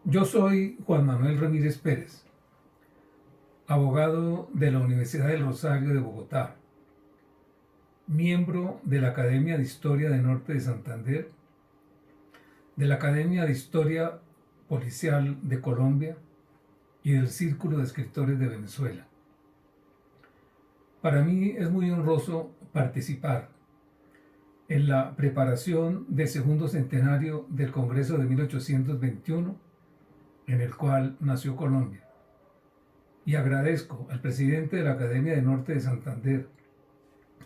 Yo soy Juan Manuel Ramírez Pérez, abogado de la Universidad del Rosario de Bogotá, miembro de la Academia de Historia de Norte de Santander, de la Academia de Historia Policial de Colombia y del Círculo de Escritores de Venezuela. Para mí es muy honroso participar en la preparación del segundo centenario del Congreso de 1821, en el cual nació Colombia. Y agradezco al presidente de la Academia de Norte de Santander,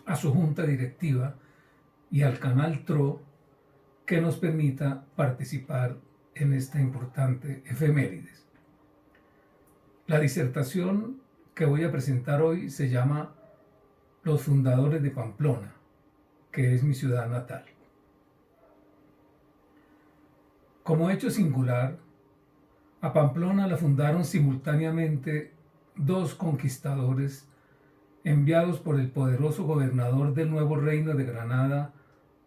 a su junta directiva y al canal TRO que nos permita participar en esta importante efemérides. La disertación que voy a presentar hoy se llama Los fundadores de Pamplona, que es mi ciudad natal. Como hecho singular, a Pamplona la fundaron simultáneamente dos conquistadores enviados por el poderoso gobernador del nuevo reino de Granada,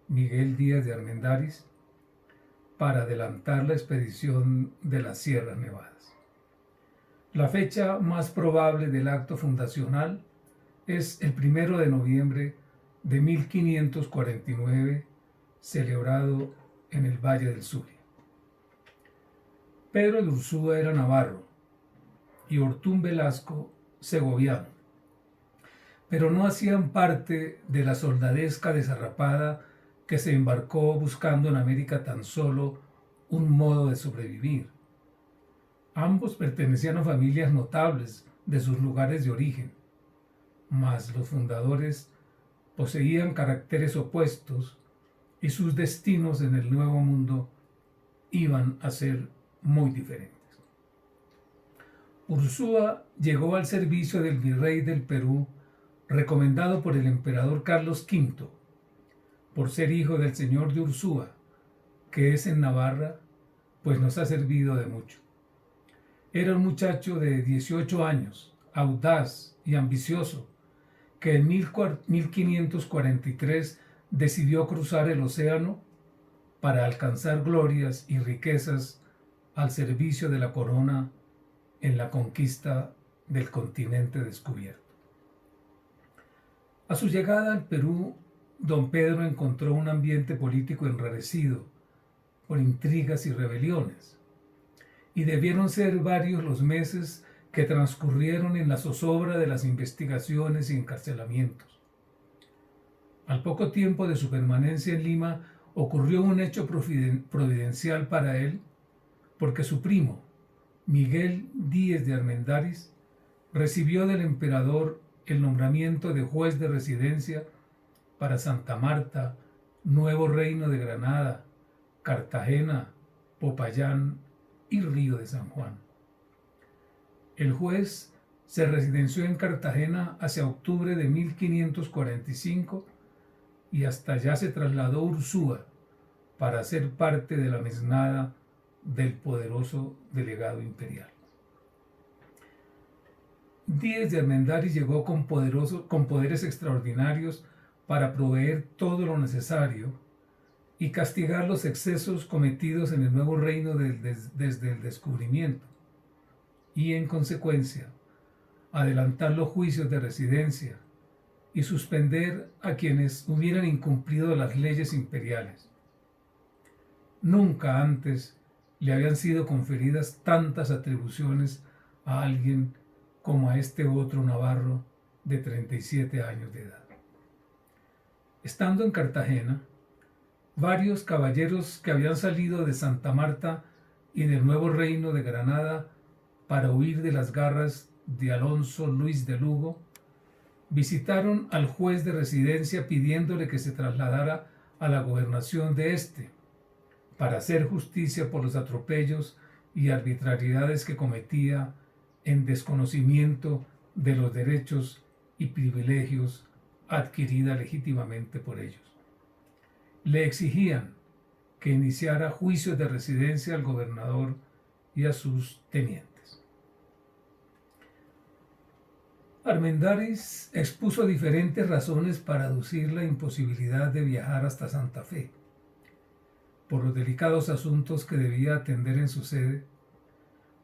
Miguel Díaz de Armendáriz, para adelantar la expedición de las Sierras Nevadas. La fecha más probable del acto fundacional es el 1 de noviembre de 1549, celebrado en el Valle del Suria. Pedro de Ursúa era navarro y Ortún Velasco segoviano, pero no hacían parte de la soldadesca desarrapada que se embarcó buscando en América tan solo un modo de sobrevivir. Ambos pertenecían a familias notables de sus lugares de origen, mas los fundadores poseían caracteres opuestos y sus destinos en el Nuevo Mundo iban a ser muy diferentes. Ursúa llegó al servicio del virrey del Perú, recomendado por el emperador Carlos V, por ser hijo del señor de Ursúa, que es en Navarra, pues nos ha servido de mucho. Era un muchacho de 18 años, audaz y ambicioso, que en 1543 decidió cruzar el océano para alcanzar glorias y riquezas al servicio de la corona en la conquista del continente descubierto. A su llegada al Perú, don Pedro encontró un ambiente político enrarecido por intrigas y rebeliones, y debieron ser varios los meses que transcurrieron en la zozobra de las investigaciones y encarcelamientos. Al poco tiempo de su permanencia en Lima ocurrió un hecho providencial para él, porque su primo, Miguel Díaz de Armendáriz, recibió del emperador el nombramiento de juez de residencia para Santa Marta, Nuevo Reino de Granada, Cartagena, Popayán y Río de San Juan. El juez se residenció en Cartagena hacia octubre de 1545 y hasta allá se trasladó Ursúa para ser parte de la mesnada del poderoso delegado imperial. Díaz de Armendáriz llegó con poderes extraordinarios para proveer todo lo necesario y castigar los excesos cometidos en el nuevo reino desde el descubrimiento, y en consecuencia adelantar los juicios de residencia y suspender a quienes hubieran incumplido las leyes imperiales. Nunca antes le habían sido conferidas tantas atribuciones a alguien como a este otro navarro de 37 años de edad. Estando en Cartagena, varios caballeros que habían salido de Santa Marta y del nuevo reino de Granada para huir de las garras de Alonso Luis de Lugo, visitaron al juez de residencia pidiéndole que se trasladara a la gobernación de este, para hacer justicia por los atropellos y arbitrariedades que cometía en desconocimiento de los derechos y privilegios adquirida legítimamente por ellos. Le exigían que iniciara juicios de residencia al gobernador y a sus tenientes. Armendáriz expuso diferentes razones para aducir la imposibilidad de viajar hasta Santa Fe, por los delicados asuntos que debía atender en su sede,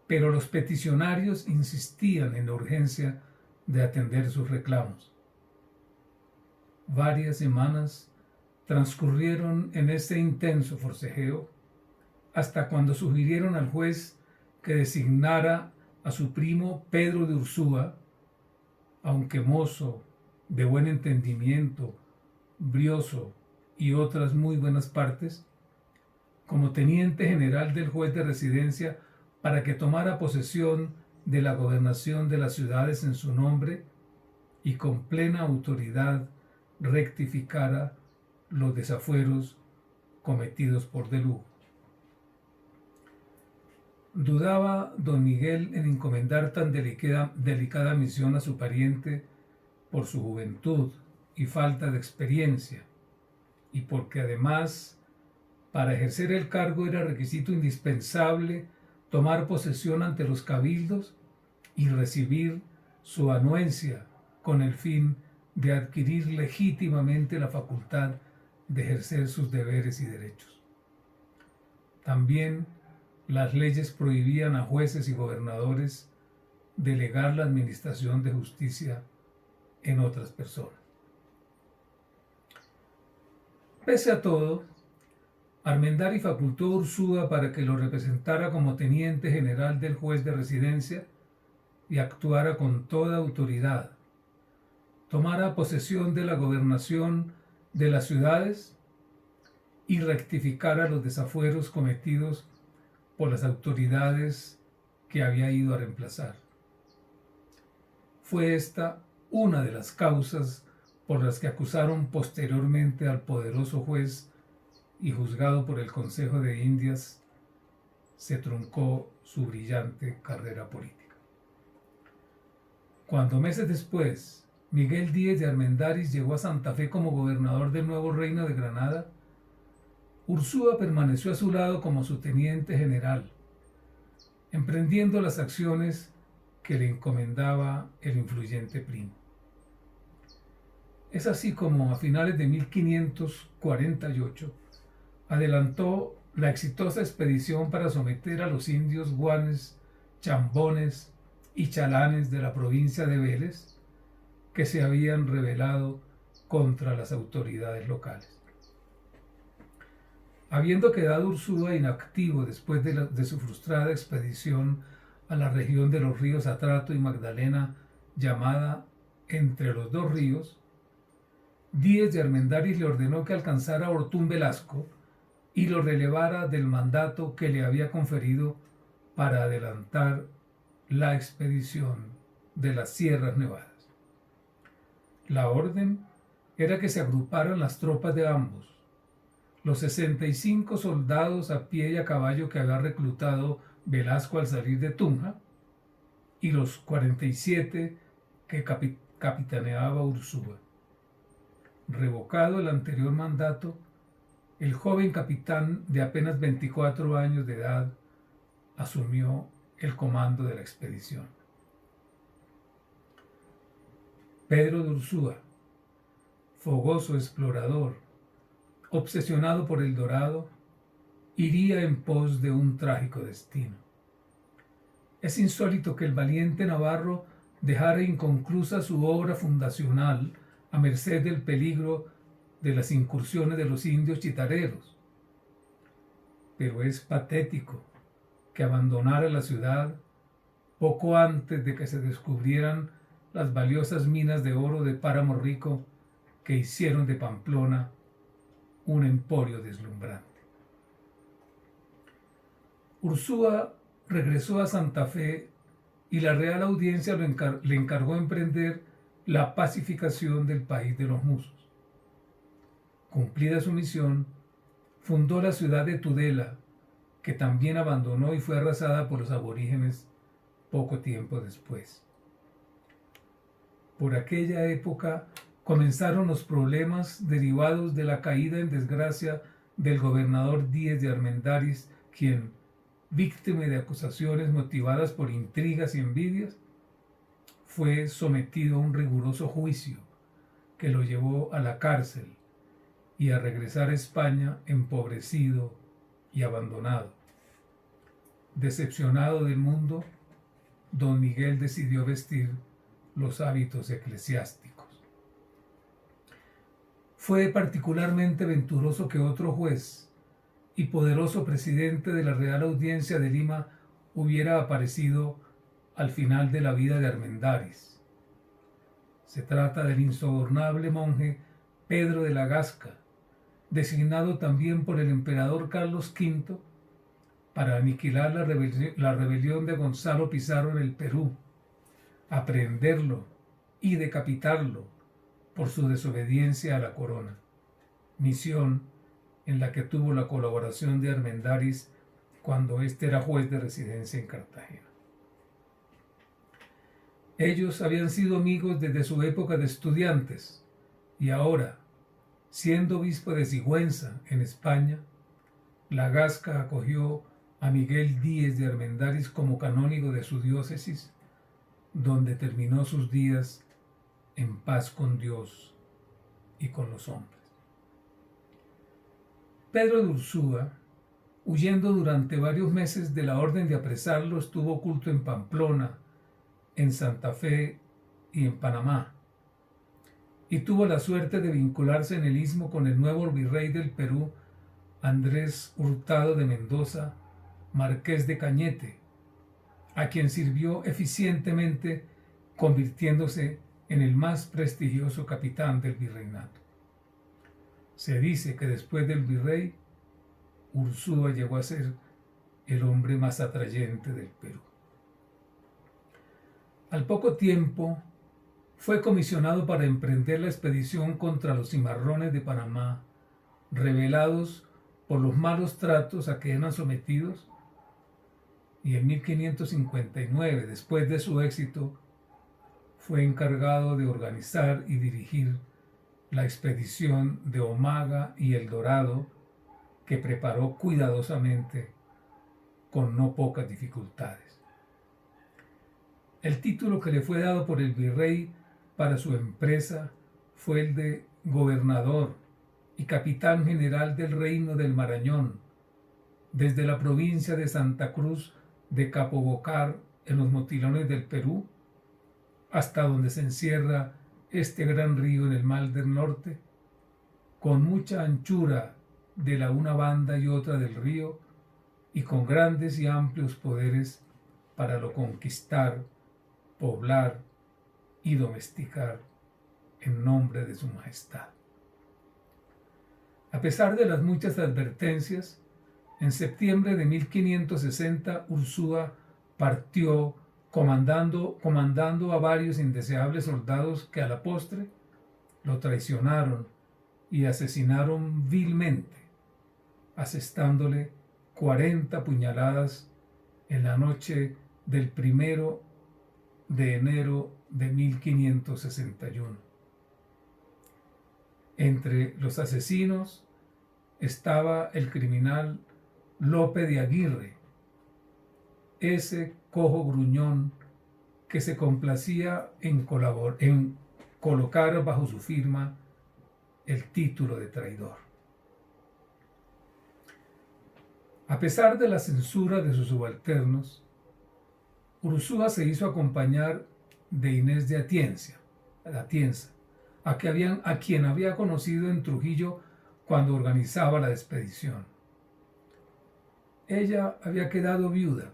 pero los peticionarios insistían en la urgencia de atender sus reclamos. Varias semanas transcurrieron en este intenso forcejeo hasta cuando sugirieron al juez que designara a su primo Pedro de Ursúa, aunque mozo, de buen entendimiento, brioso y otras muy buenas partes, como teniente general del juez de residencia para que tomara posesión de la gobernación de las ciudades en su nombre y con plena autoridad rectificara los desafueros cometidos por de Lugo. Dudaba don Miguel en encomendar tan delicada misión a su pariente por su juventud y falta de experiencia, y porque además para ejercer el cargo era requisito indispensable tomar posesión ante los cabildos y recibir su anuencia con el fin de adquirir legítimamente la facultad de ejercer sus deberes y derechos. También las leyes prohibían a jueces y gobernadores delegar la administración de justicia en otras personas. Pese a todo, Armendáriz facultó a Ursúa para que lo representara como teniente general del juez de residencia y actuara con toda autoridad, tomara posesión de la gobernación de las ciudades y rectificara los desafueros cometidos por las autoridades que había ido a reemplazar. Fue esta una de las causas por las que acusaron posteriormente al poderoso juez y juzgado por el Consejo de Indias, se truncó su brillante carrera política. Cuando meses después Miguel Díez de Armendáriz llegó a Santa Fe como gobernador del nuevo reino de Granada, Ursúa permaneció a su lado como su teniente general, emprendiendo las acciones que le encomendaba el influyente primo. Es así como a finales de 1548 adelantó la exitosa expedición para someter a los indios guanes, chambones y chalanes de la provincia de Vélez, que se habían rebelado contra las autoridades locales. Habiendo quedado Ursúa inactivo después de su frustrada expedición a la región de los ríos Atrato y Magdalena, llamada Entre los Dos Ríos, Díez de Armendáriz le ordenó que alcanzara a Ortún Velasco y lo relevara del mandato que le había conferido para adelantar la expedición de las Sierras Nevadas. La orden era que se agruparan las tropas de ambos, los 65 soldados a pie y a caballo que había reclutado Velasco al salir de Tunja y los 47 que capitaneaba Ursúa. Revocado el anterior mandato, el joven capitán de apenas 24 años de edad asumió el comando de la expedición. Pedro de Ursúa, fogoso explorador, obsesionado por el dorado, iría en pos de un trágico destino. Es insólito que el valiente navarro dejara inconclusa su obra fundacional a merced del peligro de las incursiones de los indios chitareros. Pero es patético que abandonara la ciudad poco antes de que se descubrieran las valiosas minas de oro de Páramo Rico que hicieron de Pamplona un emporio deslumbrante. Ursúa regresó a Santa Fe y la Real Audiencia le encargó emprender la pacificación del país de los musos. Cumplida su misión, fundó la ciudad de Tudela, que también abandonó y fue arrasada por los aborígenes poco tiempo después. Por aquella época comenzaron los problemas derivados de la caída en desgracia del gobernador Díez de Armendáriz, quien, víctima de acusaciones motivadas por intrigas y envidias, fue sometido a un riguroso juicio que lo llevó a la cárcel y a regresar a España empobrecido y abandonado. Decepcionado del mundo, don Miguel decidió vestir los hábitos eclesiásticos. Fue particularmente venturoso que otro juez y poderoso presidente de la Real Audiencia de Lima hubiera aparecido al final de la vida de Armendáriz. Se trata del insobornable monje Pedro de la Gasca, designado también por el emperador Carlos V para aniquilar la rebelión de Gonzalo Pizarro en el Perú, aprehenderlo y decapitarlo por su desobediencia a la corona, misión en la que tuvo la colaboración de Armendáriz cuando éste era juez de residencia en Cartagena. Ellos habían sido amigos desde su época de estudiantes y ahora, siendo obispo de Sigüenza, en España, la Gasca acogió a Miguel Díez de Armendáriz como canónigo de su diócesis, donde terminó sus días en paz con Dios y con los hombres. Pedro de Ursúa, huyendo durante varios meses de la orden de apresarlo, estuvo oculto en Pamplona, en Santa Fe y en Panamá, y tuvo la suerte de vincularse en el istmo con el nuevo virrey del Perú, Andrés Hurtado de Mendoza, marqués de Cañete, a quien sirvió eficientemente, convirtiéndose en el más prestigioso capitán del virreinato. Se dice que después del virrey, Ursúa llegó a ser el hombre más atrayente del Perú. Al poco tiempo, fue comisionado para emprender la expedición contra los cimarrones de Panamá, rebelados por los malos tratos a que eran sometidos, y en 1559, después de su éxito, fue encargado de organizar y dirigir la expedición de Omaga y El Dorado, que preparó cuidadosamente con no pocas dificultades. El título que le fue dado por el virrey para su empresa fue el de gobernador y capitán general del Reino del Marañón, desde la provincia de Santa Cruz de Capobocar en los Motilones del Perú hasta donde se encierra este gran río en el Mar del Norte, con mucha anchura de la una banda y otra del río y con grandes y amplios poderes para lo conquistar, poblar y domesticar en nombre de su majestad. A pesar de las muchas advertencias, en septiembre de 1560 Ursúa partió comandando a varios indeseables soldados que a la postre lo traicionaron y asesinaron vilmente, asestándole 40 puñaladas en la noche del 1 de enero de 1561. Entre los asesinos estaba el criminal Lope de Aguirre, ese cojo gruñón que se complacía en colocar bajo su firma el título de traidor. A pesar de la censura de sus subalternos, Ursúa se hizo acompañar de Inés de Atienza, a quien había conocido en Trujillo cuando organizaba la expedición. Ella había quedado viuda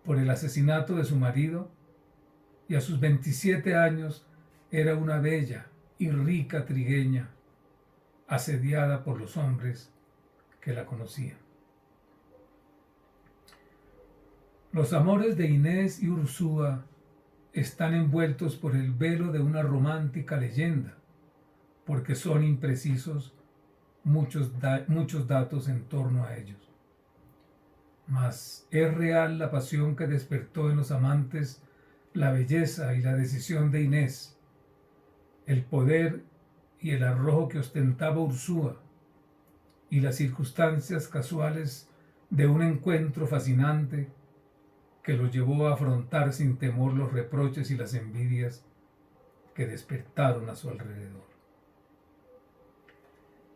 por el asesinato de su marido y a sus 27 años era una bella y rica trigueña, asediada por los hombres que la conocían. Los amores de Inés y Ursúa están envueltos por el velo de una romántica leyenda, porque son imprecisos muchos datos en torno a ellos. Mas es real la pasión que despertó en los amantes la belleza y la decisión de Inés, el poder y el arrojo que ostentaba Ursúa, y las circunstancias casuales de un encuentro fascinante que los llevó a afrontar sin temor los reproches y las envidias que despertaron a su alrededor.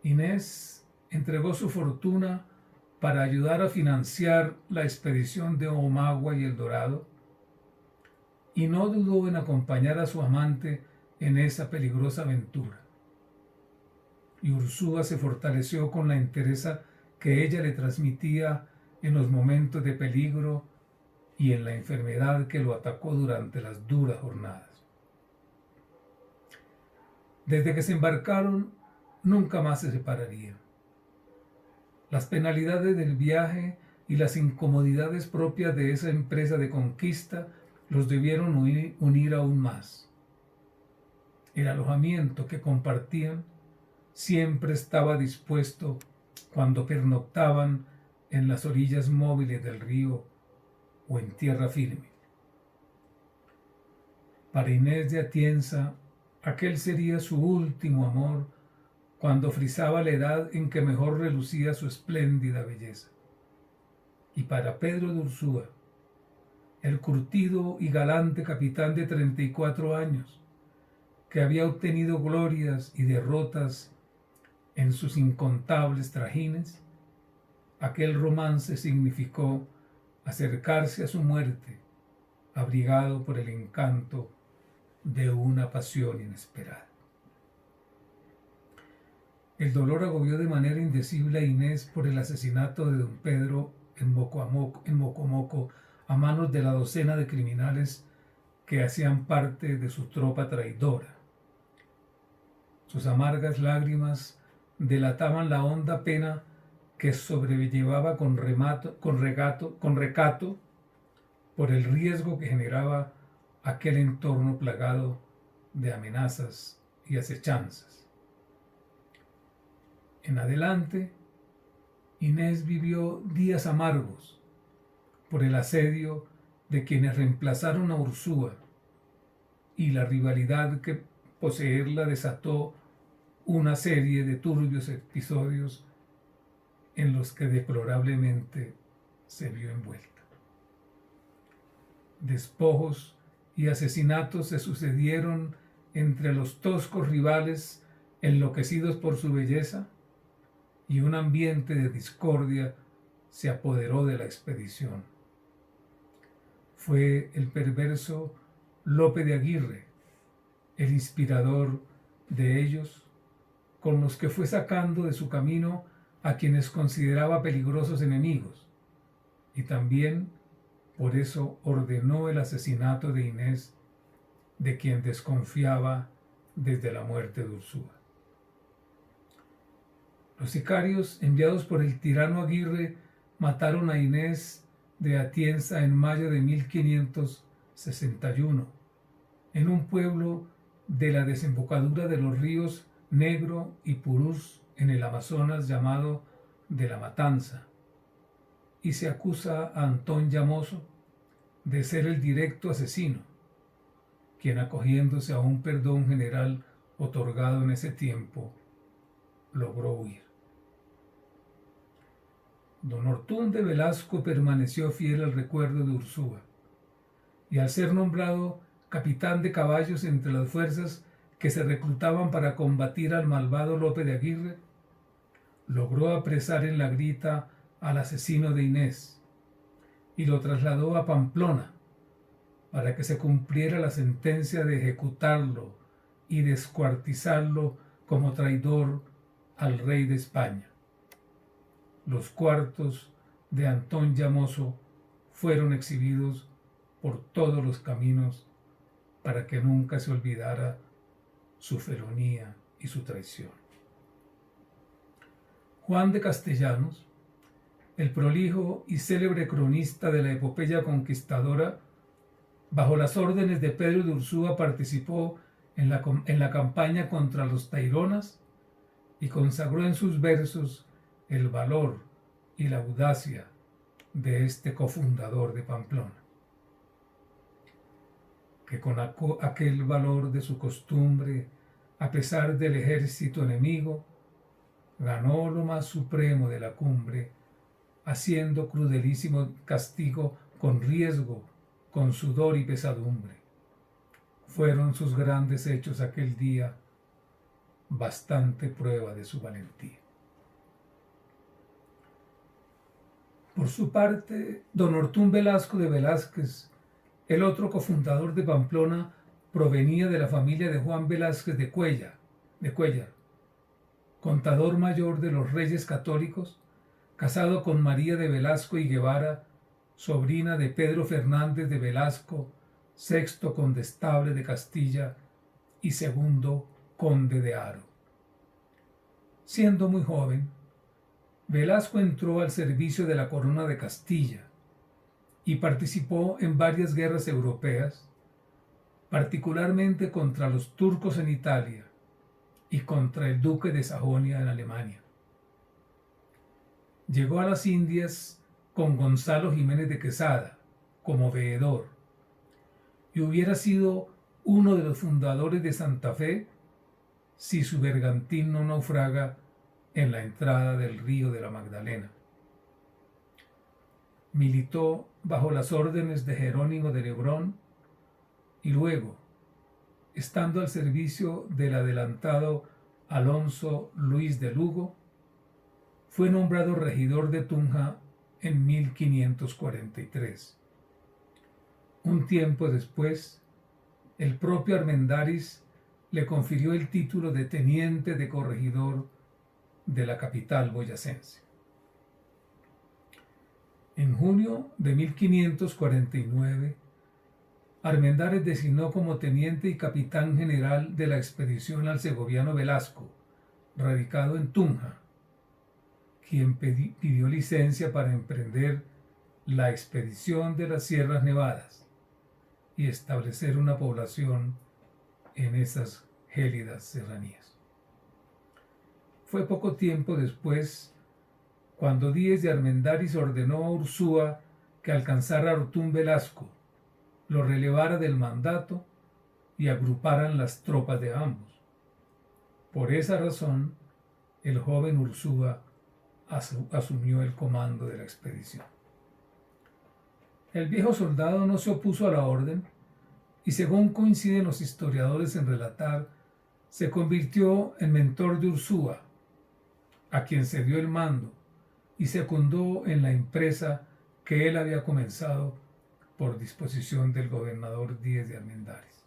Inés entregó su fortuna para ayudar a financiar la expedición de Omagua y El Dorado, y no dudó en acompañar a su amante en esa peligrosa aventura. Y Ursúa se fortaleció con la entereza que ella le transmitía en los momentos de peligro y en la enfermedad que lo atacó durante las duras jornadas. Desde que se embarcaron, nunca más se separarían. Las penalidades del viaje y las incomodidades propias de esa empresa de conquista los debieron unir aún más. El alojamiento que compartían siempre estaba dispuesto cuando pernoctaban en las orillas móviles del río o en tierra firme. Para Inés de Atienza, aquel sería su último amor cuando frisaba la edad en que mejor relucía su espléndida belleza. Y para Pedro de Ursúa, el curtido y galante capitán de 34 años, que había obtenido glorias y derrotas en sus incontables trajines, aquel romance significó acercarse a su muerte, abrigado por el encanto de una pasión inesperada. El dolor agobió de manera indecible a Inés por el asesinato de don Pedro en Mocomoco a manos de la docena de criminales que hacían parte de su tropa traidora. Sus amargas lágrimas delataban la honda pena que sobrellevaba con recato por el riesgo que generaba aquel entorno plagado de amenazas y acechanzas. En adelante, Inés vivió días amargos por el asedio de quienes reemplazaron a Ursúa y la rivalidad que poseerla desató una serie de turbios episodios en los que deplorablemente se vio envuelta. Despojos y asesinatos se sucedieron entre los toscos rivales enloquecidos por su belleza, y un ambiente de discordia se apoderó de la expedición. Fue el perverso Lope de Aguirre, el inspirador de ellos, con los que fue sacando de su camino a quienes consideraba peligrosos enemigos, y también por eso ordenó el asesinato de Inés, de quien desconfiaba desde la muerte de Ursúa. Los sicarios enviados por el tirano Aguirre mataron a Inés de Atienza en mayo de 1561, en un pueblo de la desembocadura de los ríos Negro y Purús en el Amazonas llamado de la Matanza, y se acusa a Antón Llamoso de ser el directo asesino, quien, acogiéndose a un perdón general otorgado en ese tiempo, logró huir. Don Ortún de Velasco permaneció fiel al recuerdo de Ursúa, y al ser nombrado capitán de caballos entre las fuerzas que se reclutaban para combatir al malvado Lope de Aguirre, logró apresar en la Grita al asesino de Inés y lo trasladó a Pamplona para que se cumpliera la sentencia de ejecutarlo y descuartizarlo como traidor al rey de España. Los cuartos de Antón Llamoso fueron exhibidos por todos los caminos para que nunca se olvidara su felonía y su traición. Juan de Castellanos, el prolijo y célebre cronista de la epopeya conquistadora, bajo las órdenes de Pedro de Ursúa participó en la campaña contra los Taironas y consagró en sus versos el valor y la audacia de este cofundador de Pamplona, que con aquel valor de su costumbre, a pesar del ejército enemigo, ganó lo más supremo de la cumbre, haciendo crudelísimo castigo con riesgo, con sudor y pesadumbre. Fueron sus grandes hechos aquel día bastante prueba de su valentía. Por su parte, don Ortún Velasco de Velázquez, el otro cofundador de Pamplona, provenía de la familia de Juan Velázquez de Cuéllar, contador mayor de los Reyes Católicos, casado con María de Velasco y Guevara, sobrina de Pedro Fernández de Velasco, sexto condestable de Castilla y segundo conde de Haro. Siendo muy joven, Velasco entró al servicio de la corona de Castilla y participó en varias guerras europeas, particularmente contra los turcos en Italia y contra el duque de Sajonia en Alemania. Llegó a las Indias con Gonzalo Jiménez de Quesada como veedor y hubiera sido uno de los fundadores de Santa Fe si su bergantín no naufraga en la entrada del río de la Magdalena. Militó bajo las órdenes de Jerónimo de Lebrón y luego, estando al servicio del adelantado Alonso Luis de Lugo, fue nombrado regidor de Tunja en 1543. Un tiempo después, el propio Armendáriz le confirió el título de teniente de corregidor de la capital boyacense. En junio de 1549, Armendáriz designó como teniente y capitán general de la expedición al segoviano Velasco, radicado en Tunja, quien pidió licencia para emprender la expedición de las Sierras Nevadas y establecer una población en esas gélidas serranías. Fue poco tiempo después cuando Díez de Armendáriz ordenó a Ursúa que alcanzara a Ortún Velasco, lo relevara del mandato y agruparan las tropas de ambos. Por esa razón, el joven Ursúa asumió el comando de la expedición. El viejo soldado no se opuso a la orden y, según coinciden los historiadores en relatar, se convirtió en mentor de Ursúa, a quien se dio el mando y secundó en la empresa que él había comenzado por disposición del gobernador Díez de Armendáriz.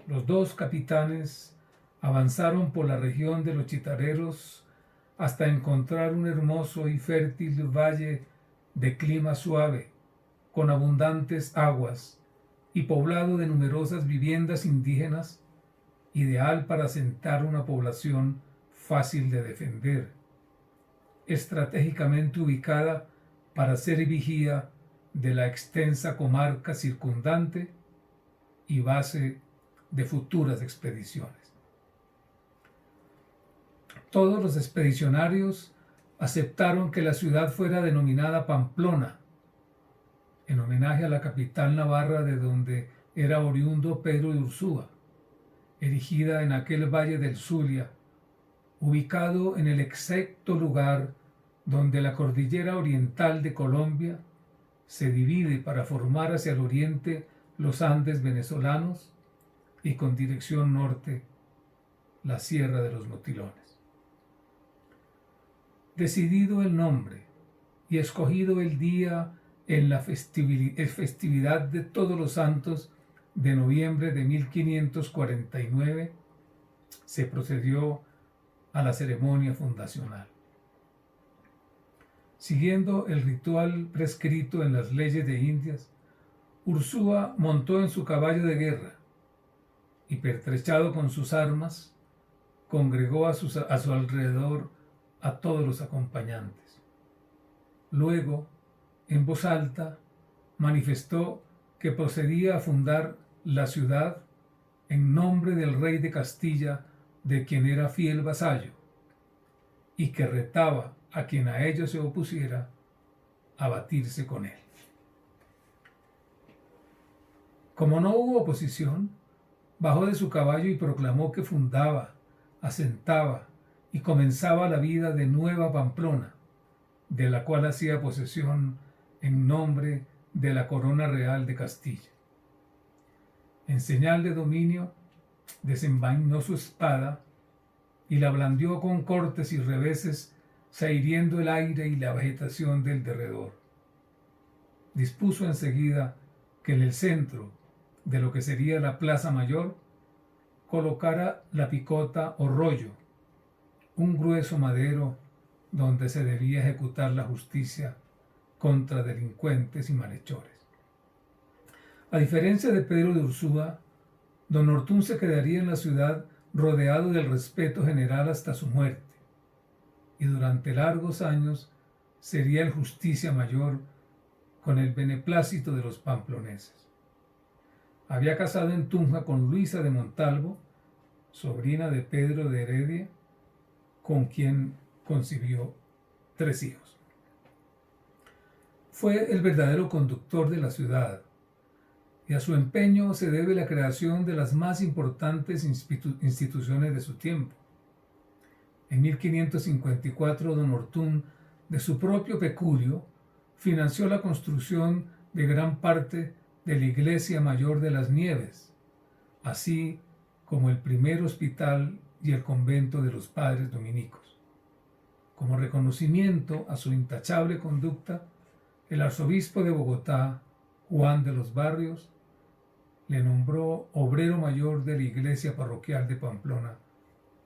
Los dos capitanes avanzaron por la región de los Chitareros hasta encontrar un hermoso y fértil valle de clima suave, con abundantes aguas y poblado de numerosas viviendas indígenas, ideal para asentar una población fácil de defender, estratégicamente ubicada para ser vigía de la extensa comarca circundante y base de futuras expediciones. Todos los expedicionarios aceptaron que la ciudad fuera denominada Pamplona, en homenaje a la capital navarra de donde era oriundo Pedro de Ursúa, erigida en aquel valle del Zulia, ubicado en el exacto lugar donde la cordillera oriental de Colombia se divide para formar hacia el oriente los Andes venezolanos y con dirección norte la Sierra de los Motilones. Decidido el nombre y escogido el día en la festividad de Todos los Santos de noviembre de 1549, se procedió a la ceremonia fundacional. Siguiendo el ritual prescrito en las leyes de Indias, Ursúa montó en su caballo de guerra y, pertrechado con sus armas, congregó a su alrededor a todos los acompañantes. Luego, en voz alta, manifestó que procedía a fundar la ciudad en nombre del rey de Castilla, de quien era fiel vasallo, y que retaba a quien a ello se opusiera a batirse con él. Como no hubo oposición, bajó de su caballo y proclamó que fundaba, asentaba y comenzaba la vida de Nueva Pamplona, de la cual hacía posesión en nombre de la corona real de Castilla. En señal de dominio, desenvainó su espada y la blandió con cortes y reveses zahiriendo el aire y la vegetación del derredor. Dispuso enseguida que en el centro de lo que sería la Plaza Mayor colocara la picota o rollo, un grueso madero donde se debía ejecutar la justicia contra delincuentes y malhechores. A diferencia de Pedro de Ursúa, don Ortún se quedaría en la ciudad rodeado del respeto general hasta su muerte, y durante largos años sería el justicia mayor con el beneplácito de los pamploneses. Había casado en Tunja con Luisa de Montalvo, sobrina de Pedro de Heredia, con quien concibió 3 hijos. Fue el verdadero conductor de la ciudad, y a su empeño se debe la creación de las más importantes instituciones de su tiempo. En 1554, don Ortún, de su propio peculio, financió la construcción de gran parte de la Iglesia Mayor de las Nieves, así como el primer hospital y el convento de los padres dominicos. Como reconocimiento a su intachable conducta, el arzobispo de Bogotá, Juan de los Barrios, le nombró obrero mayor de la iglesia parroquial de Pamplona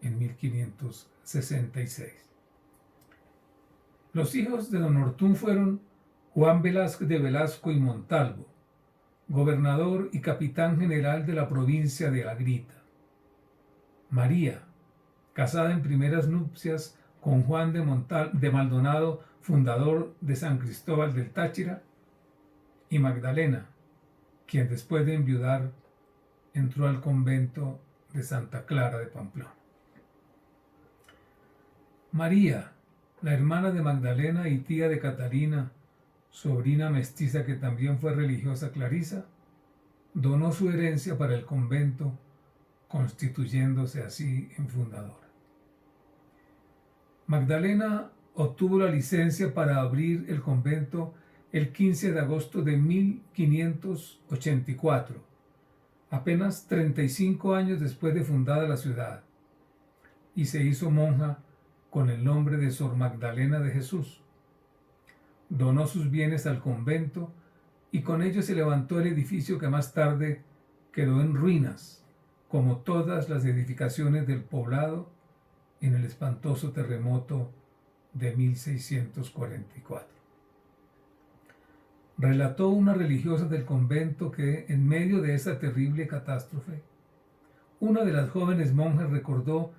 en 1566. Los hijos de don Ortún fueron Juan Velázquez de Velasco y Montalvo, gobernador y capitán general de la provincia de Agrita; María, casada en primeras nupcias con Juan de Maldonado, fundador de San Cristóbal del Táchira; y Magdalena, quien después de enviudar entró al convento de Santa Clara de Pamplona. María, la hermana de Magdalena y tía de Catalina, sobrina mestiza que también fue religiosa clarisa, donó su herencia para el convento, constituyéndose así en fundadora. Magdalena obtuvo la licencia para abrir el convento el 15 de agosto de 1584, apenas 35 años después de fundada la ciudad, y se hizo monja con el nombre de Sor Magdalena de Jesús. Donó sus bienes al convento y con ello se levantó el edificio que más tarde quedó en ruinas, como todas las edificaciones del poblado en el espantoso terremoto de 1644. Relató una religiosa del convento que, en medio de esa terrible catástrofe, una de las jóvenes monjas recordó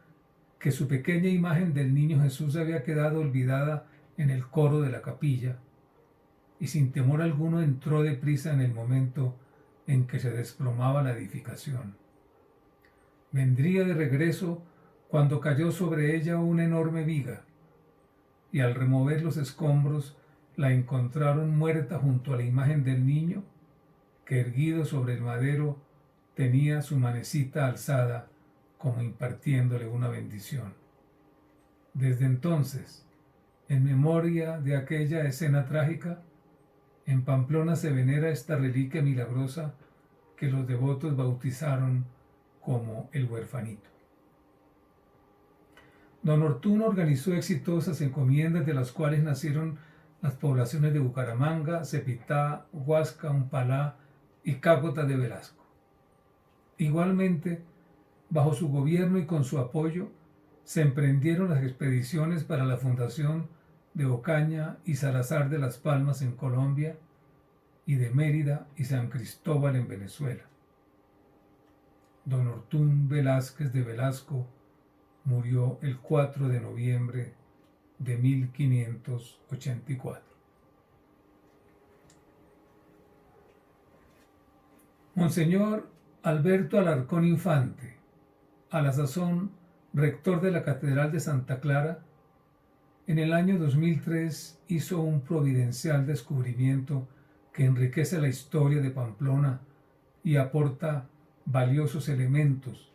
que su pequeña imagen del niño Jesús había quedado olvidada en el coro de la capilla, y sin temor alguno entró deprisa en el momento en que se desplomaba la edificación. Vendría de regreso cuando cayó sobre ella una enorme viga, y al remover los escombros la encontraron muerta junto a la imagen del niño, que erguido sobre el madero tenía su manecita alzada como impartiéndole una bendición. Desde entonces, en memoria de aquella escena trágica, en Pamplona se venera esta reliquia milagrosa que los devotos bautizaron como el Huerfanito. Don Ortún organizó exitosas encomiendas de las cuales nacieron las poblaciones de Bucaramanga, Cepitá, Huasca, Umpalá y Cácota de Velasco. Igualmente, bajo su gobierno y con su apoyo, se emprendieron las expediciones para la fundación de Ocaña y Salazar de las Palmas en Colombia y de Mérida y San Cristóbal en Venezuela. Don Ortún Velázquez de Velasco murió el 4 de noviembre de 1584. Monseñor Alberto Alarcón Infante, a la sazón rector de la Catedral de Santa Clara, en el año 2003 hizo un providencial descubrimiento que enriquece la historia de Pamplona y aporta valiosos elementos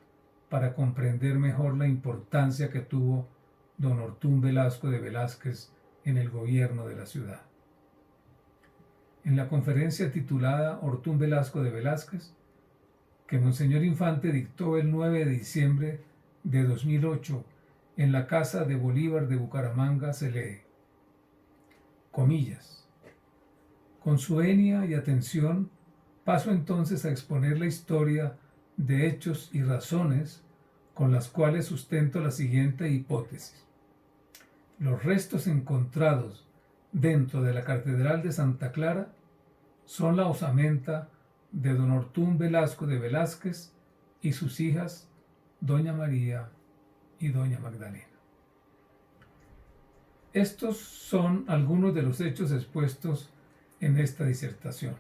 para comprender mejor la importancia que tuvo don Ortún Velasco de Velázquez en el gobierno de la ciudad. En la conferencia titulada Ortún Velasco de Velázquez, que Monseñor Infante dictó el 9 de diciembre de 2008 en la casa de Bolívar de Bucaramanga se lee, comillas, con su enia y atención paso entonces a exponer la historia de hechos y razones con las cuales sustento la siguiente hipótesis. Los restos encontrados dentro de la Catedral de Santa Clara son la osamenta de don Ortún Velasco de Velázquez y sus hijas, doña María y doña Magdalena. Estos son algunos de los hechos expuestos en esta disertación.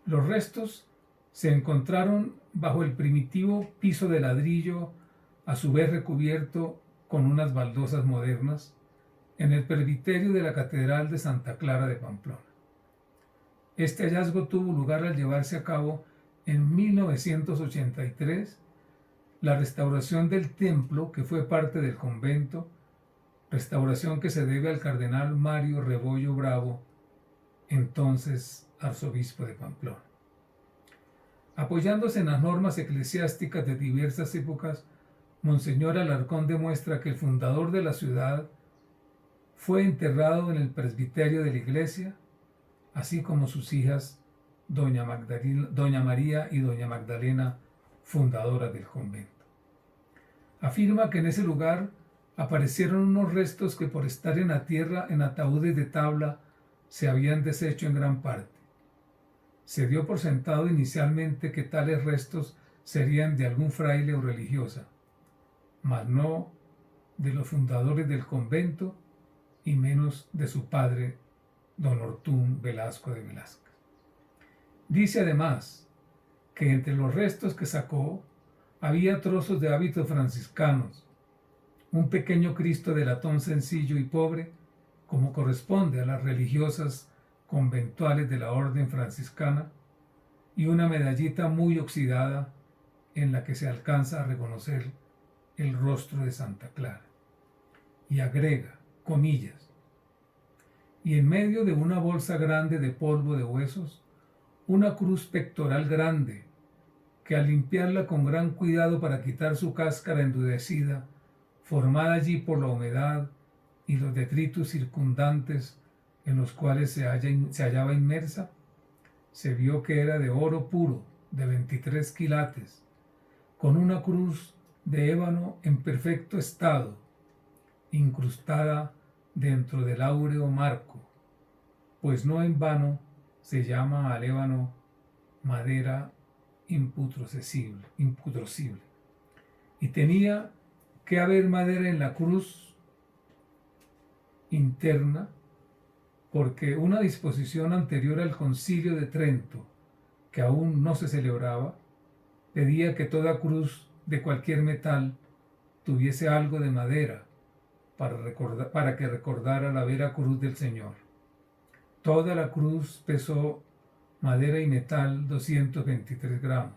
Los restos se encontraron bajo el primitivo piso de ladrillo, a su vez recubierto con unas baldosas modernas, en el presbiterio de la Catedral de Santa Clara de Pamplona. Este hallazgo tuvo lugar al llevarse a cabo en 1983 la restauración del templo, que fue parte del convento, restauración que se debe al cardenal Mario Rebollo Bravo, entonces arzobispo de Pamplona. Apoyándose en las normas eclesiásticas de diversas épocas, Monseñor Alarcón demuestra que el fundador de la ciudad fue enterrado en el presbiterio de la iglesia, así como sus hijas, doña María y doña Magdalena, fundadoras del convento. Afirma que en ese lugar aparecieron unos restos que por estar en la tierra en ataúdes de tabla se habían deshecho en gran parte. Se dio por sentado inicialmente que tales restos serían de algún fraile o religiosa, mas no de los fundadores del convento y menos de su padre, don Ortún Velasco de Velázquez. Dice además que entre los restos que sacó había trozos de hábitos franciscanos, un pequeño Cristo de latón sencillo y pobre, como corresponde a las religiosas conventuales de la orden franciscana, y una medallita muy oxidada en la que se alcanza a reconocer el rostro de Santa Clara. Y agrega, comillas, y en medio de una bolsa grande de polvo de huesos, una cruz pectoral grande, que al limpiarla con gran cuidado para quitar su cáscara endurecida, formada allí por la humedad y los detritus circundantes en los cuales se hallaba inmersa, se vio que era de oro puro, de 23 quilates, con una cruz de ébano en perfecto estado, incrustada dentro del áureo marco, pues no en vano se llama al ébano madera imputrocible. Y tenía que haber madera en la cruz interna, porque una disposición anterior al Concilio de Trento, que aún no se celebraba, pedía que toda cruz de cualquier metal tuviese algo de madera para que recordara la vera cruz del Señor. Toda la cruz pesó madera y metal 223 gramos,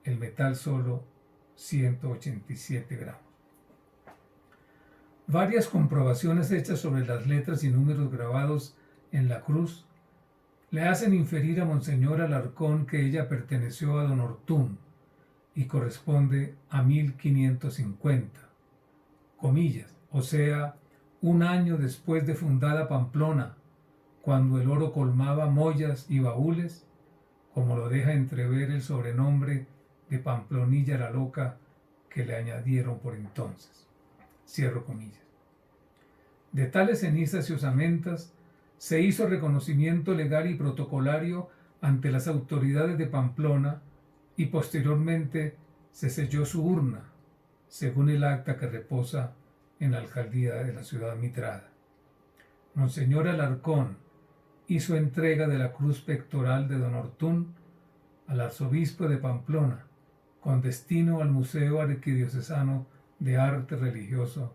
el metal solo 187 gramos. Varias comprobaciones hechas sobre las letras y números grabados en la cruz le hacen inferir a Monseñor Alarcón que ella perteneció a don Ortún y corresponde a 1550, comillas, o sea, un año después de fundada Pamplona, cuando el oro colmaba mollas y baúles, como lo deja entrever el sobrenombre de Pamplonilla la Loca que le añadieron por entonces. Cierro comillas. De tales cenizas y osamentas se hizo reconocimiento legal y protocolario ante las autoridades de Pamplona y posteriormente se selló su urna, según el acta que reposa en la alcaldía de la ciudad mitrada. Monseñor Alarcón hizo entrega de la cruz pectoral de don Ortún al arzobispo de Pamplona, con destino al Museo Arquidiocesano de Arte Religioso,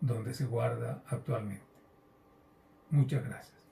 donde se guarda actualmente. Muchas gracias.